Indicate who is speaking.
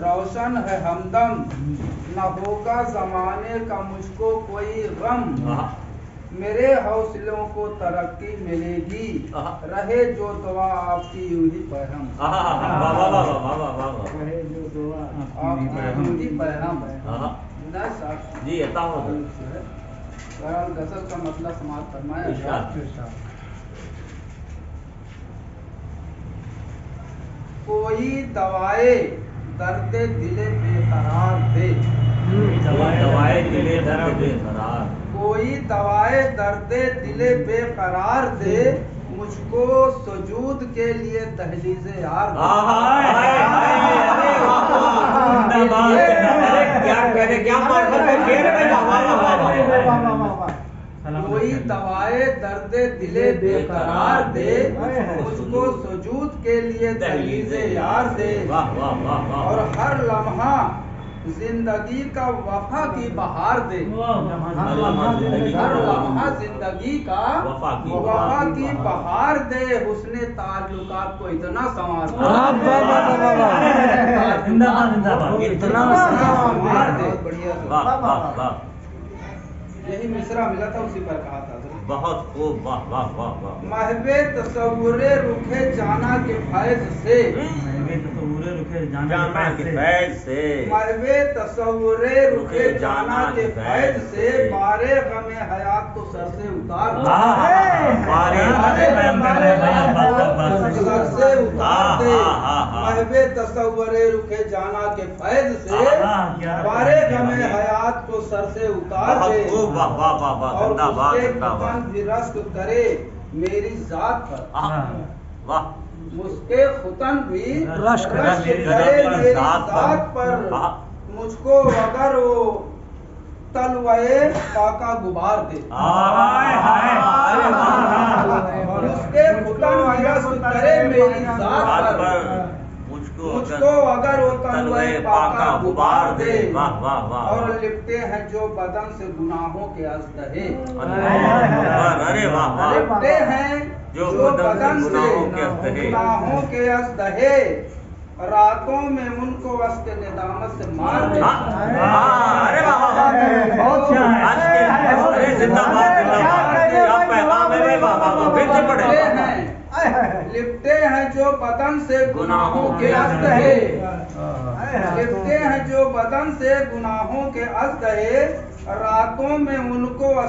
Speaker 1: रोशन है हमदम, न होगा जमाने का मुझको कोई गम। मेरे हौसलों को तरक्की मिलेगी, रहे जो दुआ आपकी यूं ही बहम। रहे जो दुआ आपकी यूं ही बहम।
Speaker 2: जी
Speaker 1: गजल का मतलब समाप्त फरमाया। कोई दवाए दर्दे दिले बेकरार दे,
Speaker 2: दवाए दिले दर्द बेकरार,
Speaker 1: कोई दवाए दर्दे दिले बेकरार दे, मुझको सुजूद के लिए दहलीज़े यार दे। कोई दवाए दर्दे दिले बेकरार दे, मुझको सुजूद के लिए दहलीज़े यार दे। और हर लम्हा जिंदगी का वफा की बहार दे, हर लम्हा जिंदगी का वफा की बहार दे। हुस्ने ताल्लुकात को इतना संवार दे, इतना संवार दे। बढ़िया। यही मिसरा मिला था, उसी पर कहा था।
Speaker 2: बहुत खूब, वाह वाह वाह वाह।
Speaker 1: महबे तसव्वुरे रुखे जाना के फैज़ से,
Speaker 2: महबे तसव्वुरे रुखे जाना के फैज़ से,
Speaker 1: महबे तसव्वुरे रुखे जाना के फैज़ से, बारे गमे हयात को सर से उतार दे, सर से उतार दे। महबे तसव्वुरे रुखे जाना के फैज़ से, बारे गमे हयात को सर से उतार दे। और उसके खुतन भी रश्क करे मेरी जात पर, उसके खुतन भी रश्क करे मेरी जात पर। मुझको अगर वो तलवाए पाका गुबार दे, और उसके खुतन भी रश्क करे मेरी जात पर। मुझको अगर वो तलवाए पाका गुबार दे। और लिपटे हैं जो बदन से गुनाहों के अज़दहे, लिपटे हैं जो बदन से गुनाहों के अज़दहे, रातों में उनको वस्त निदामत से मार दे। लिपटे हैं जो बदन से गुनाहों के अज़दहे, लिपटे हैं जो बदन से गुनाहों के अज़दहे, रातों में उनको